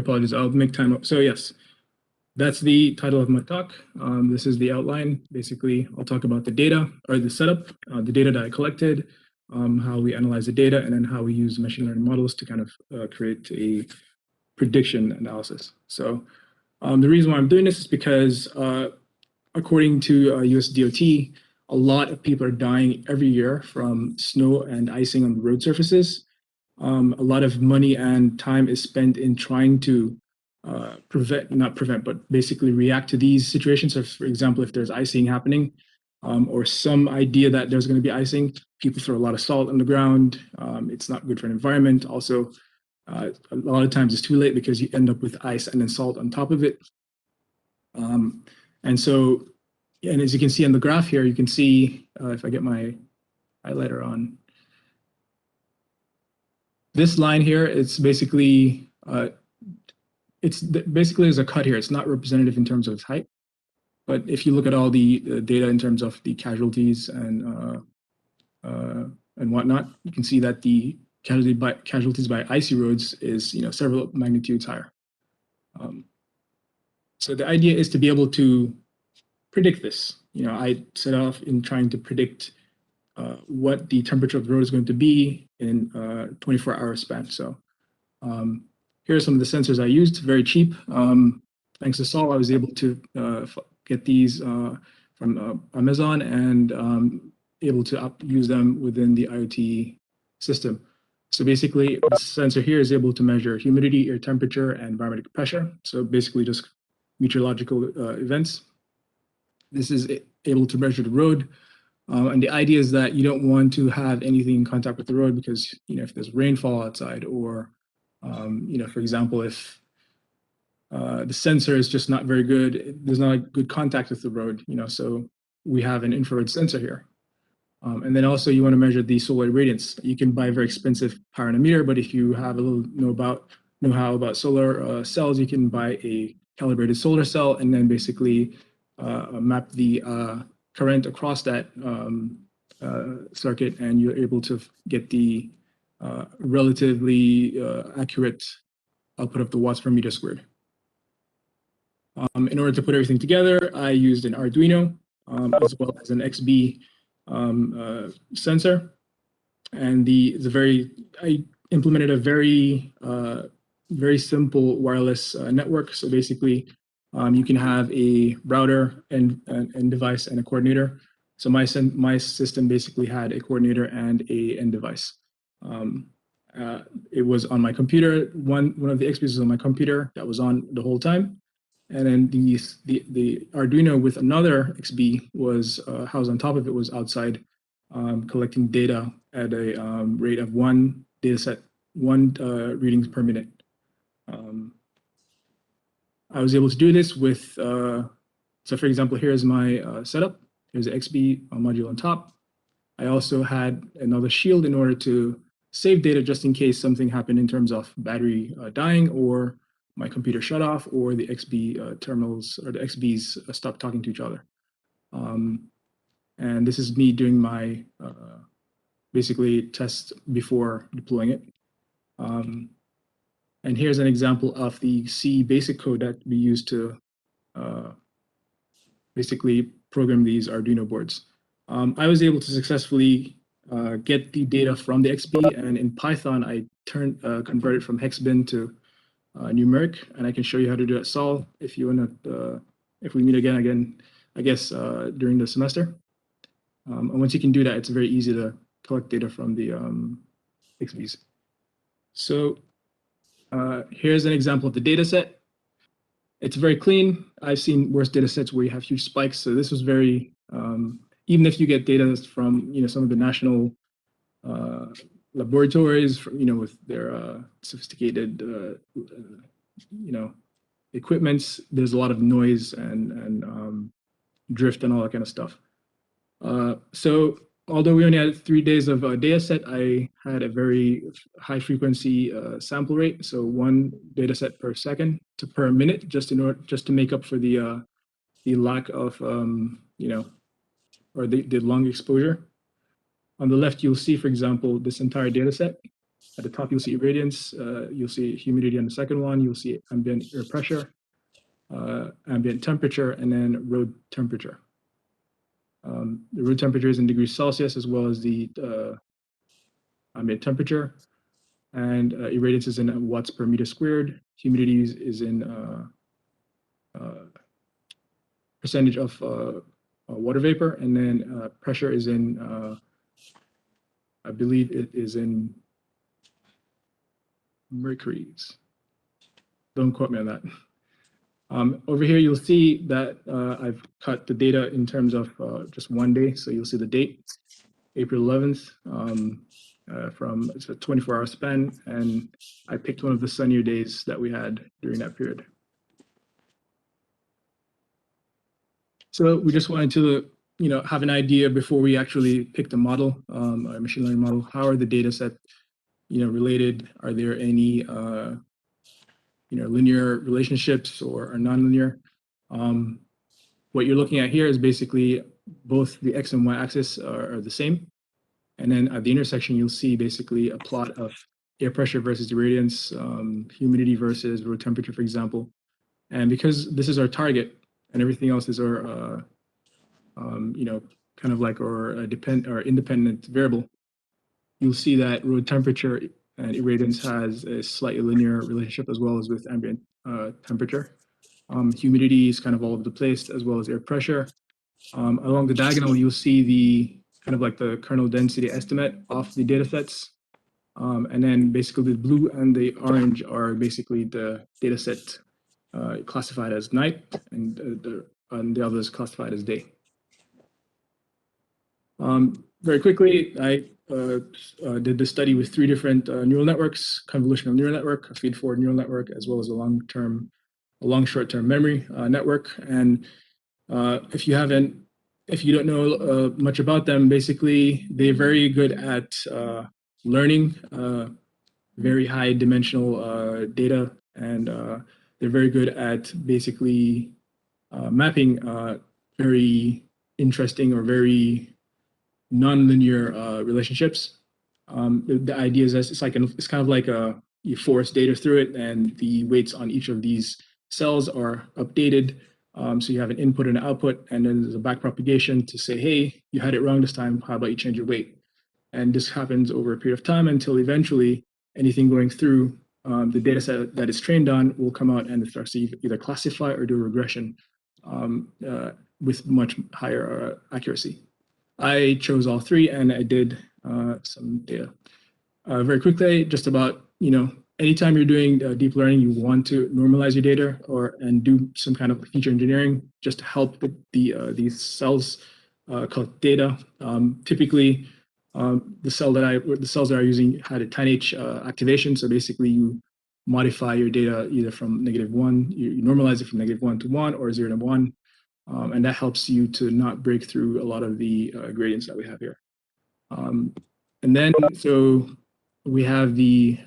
apologies. I'll make time up. So yes, that's the title of my talk. This is the outline. Basically, I'll talk about the data or the setup, the data that I collected, how we analyze the data, and then how we use machine learning models to kind of create a prediction analysis. So the reason why I'm doing this is because according to US DOT, a lot of people are dying every year from snow and icing on the road surfaces. A lot of money and time is spent in trying to not prevent, but basically react to these situations. So, for example, if there's icing happening or some idea that there's going to be icing, people throw a lot of salt on the ground. It's not good for an environment. Also, a lot of times it's too late because you end up with ice and then salt on top of it. And so, and as you can see on the graph here, you can see if I get my highlighter on, this line here, it's basically there's a cut here. It's not representative in terms of its height, but if you look at all the data in terms of the casualties and whatnot, you can see that the casualties by icy roads is several magnitudes higher. So the idea is to be able to predict this. I set off in trying to predict what the temperature of the road is going to be in a 24-hour span. So here are some of the sensors I used, very cheap. Thanks to Sol, I was able to get these from Amazon and able to use them within the IoT system. So basically, the sensor here is able to measure humidity, air temperature, and barometric pressure. So basically just meteorological events. This is able to measure the road. And the idea is that you don't want to have anything in contact with the road because, if there's rainfall outside or, for example, if the sensor is just not very good, there's not a good contact with the road, so we have an infrared sensor here. And then also you want to measure the solar irradiance. You can buy a very expensive pyranometer, but if you have a little know-how about solar cells, you can buy a calibrated solar cell and then basically map the current across that circuit, and you're able to get the relatively accurate output of the watts per meter squared. In order to put everything together, I used an Arduino as well as an XB sensor, and I implemented a very simple wireless network. So basically, you can have a router and device and a coordinator. So my system basically had a coordinator and a end device. It was on my computer. One of the XPs was on my computer that was on the whole time. And then the Arduino with another XB was housed on top of it, was outside collecting data at a rate of one readings per minute. I was able to do this with, so for example, here's my setup. Here's the XB module on top. I also had another shield in order to save data just in case something happened in terms of battery dying or my computer shut off or the XB terminals or the XBs stopped talking to each other. And this is me doing my basically test before deploying it. And here's an example of the C basic code that we use to basically program these Arduino boards. I was able to successfully get the data from the XB, and in Python, I converted from hex bin to numeric, and I can show you how to do that, Sol, if you want to, if we meet again, I guess, during the semester. And once you can do that, it's very easy to collect data from the XBs. So here's an example of the data set. It's very clean. I've seen worse data sets where you have huge spikes. So this was very, even if you get data from some of the national laboratories, with their sophisticated equipments, there's a lot of noise and drift and all that kind of stuff. So although we only had 3 days of data set, I had a very high frequency sample rate. So 1 data set per second per minute, just to make up for the lack of or the long exposure. On the left, you'll see, for example, this entire data set. At the top, you'll see irradiance. You'll see humidity on the second one. You'll see ambient air pressure, ambient temperature, and then road temperature. The room temperature is in degrees Celsius as well as the ambient temperature, and irradiance is in watts per meter squared. Humidity is in percentage of water vapor, and then pressure is in, I believe it is in mercuries. Don't quote me on that. Over here, you'll see that I've cut the data in terms of just one day. So you'll see the date, April 11th, from it's a 24-hour span, and I picked one of the sunnier days that we had during that period. So we just wanted to, have an idea before we actually pick the model, a machine learning model. How are the data set, related? Are there any, linear relationships or nonlinear? What you're looking at here is basically both the X and Y axis are the same. And then at the intersection, you'll see basically a plot of air pressure versus irradiance, humidity versus room temperature, for example. And because this is our target and everything else is our, kind of like our independent variable, you'll see that room temperature and irradiance has a slightly linear relationship as well as with ambient temperature. Humidity is kind of all over the place, as well as air pressure. Along the diagonal, you'll see the kind of like the kernel density estimate of the data sets. And then basically the blue and the orange are basically the data set classified as night, and the others classified as day. Very quickly, I did the study with 3 different neural networks: convolutional neural network, a feed-forward neural network, as well as a long short-term memory network. And if you don't know much about them, basically they're very good at learning very high dimensional data, and they're very good at basically mapping very interesting or very nonlinear relationships. The idea is that it's kind of like you force data through it, and the weights on each of these cells are updated. So you have an input and an output, and then there's a back propagation to say, hey, you had it wrong this time. How about you change your weight? And this happens over a period of time until eventually anything going through the data set that it's trained on will come out and it starts to either classify or do a regression with much higher accuracy. I chose all 3, and I did some data. Very quickly, just about, anytime you're doing deep learning, you want to normalize your data and do some kind of feature engineering just to help with these cells called data. Typically, the cells that are using had a 10H activation. So basically, you modify your data either from -1, you normalize it from -1 to 1 or 0 to 1. And that helps you to not break through a lot of the gradients that we have here. And then, so we have the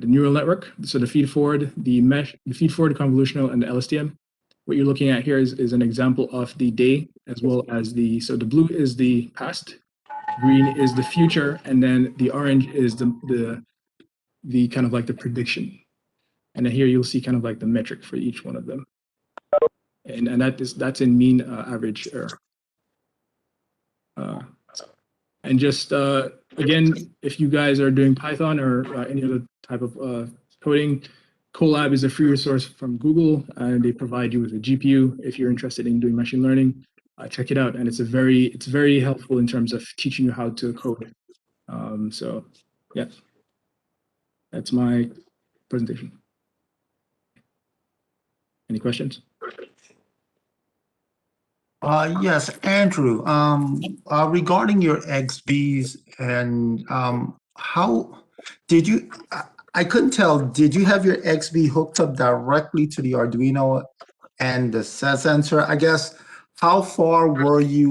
neural network, so the feed-forward, the mesh, the feed-forward convolutional, and the LSTM. What you're looking at here is an example of the day, as well as so the blue is the past, green is the future, and then the orange is the kind of like the prediction. And then here you'll see kind of like the metric for each one of them. And that's in mean average error. And just again, if you guys are doing Python or any other type of coding, Colab is a free resource from Google, and they provide you with a GPU if you're interested in doing machine learning. Check it out, and it's very helpful in terms of teaching you how to code. So yeah, that's my presentation. Any questions? Yes, Andrew. Regarding your XBs and how did you? I couldn't tell. Did you have your XB hooked up directly to the Arduino and the sensor? I guess. How far were you?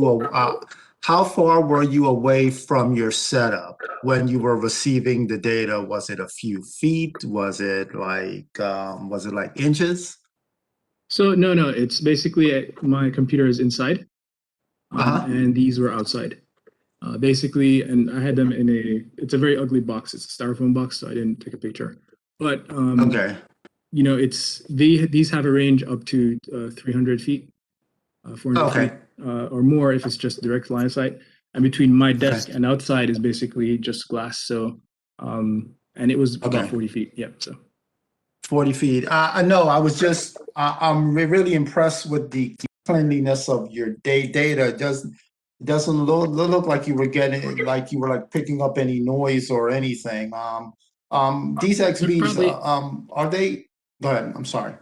How far were you away from your setup when you were receiving the data? Was it a few feet? Was it like inches? So no, it's basically my computer is inside, and these were outside. Basically, and I had them in it's a very ugly box. It's a styrofoam box, so I didn't take a picture. But Okay. you know, these have a range up to 300 feet, 400 Okay. feet, or more if it's just direct line of sight. And between my Okay. desk and outside is basically just glass. So, and it was about Okay. 40 feet. Yeah. So 40 feet. No, I was just, I'm really impressed with the cleanliness of your data. It doesn't look like you were getting, like you were like picking up any noise or anything. These there XBs, probably, are they, go ahead, I'm sorry.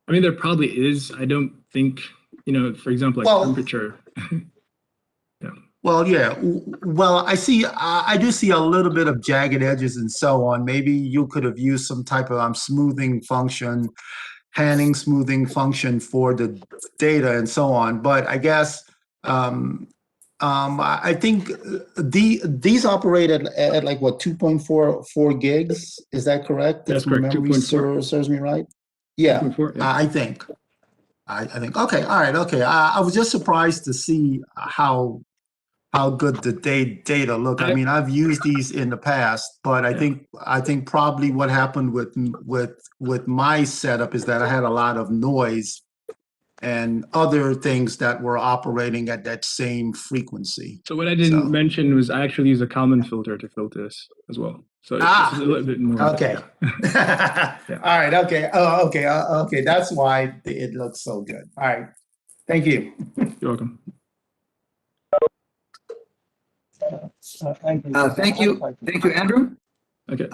I mean, there probably is. I don't think, you know, for example, like Well, temperature. Yeah. Well, yeah. Well, I do see a little bit of jagged edges and so on. Maybe you could have used some type of smoothing function, panning smoothing function for the data and so on. But I guess I think these operate at like what 2.44 gigs. Is that correct? That's If my correct. memory 2.4. serves me right. Yeah, 2.4. Yeah. I think. I think. Okay. All right. Okay. I was just surprised to see how good the data look. I I, mean, I've used these in the past, but I yeah. think probably what happened with my setup is that I had a lot of noise and other things that were operating at that same frequency. So what I didn't So mention was I actually use a Kalman filter to filter this as well. So it's a little bit more. Okay. Yeah. Yeah. All right. Okay. Oh, okay. Okay. That's why it looks so good. All right. Thank you. You're welcome. Thank you. Thank you. Thank you, Andrew. Okay.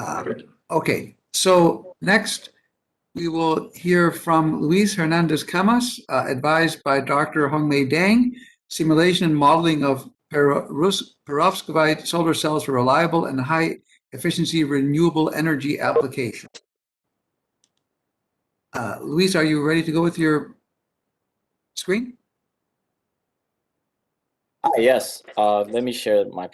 Okay, so next we will hear from Luis Hernandez Camas, advised by Dr. Hongmei Dang, simulation and modeling of perovskite solar cells for reliable and high efficiency renewable energy application. Luis, are you ready to go with your screen? Yes, let me share my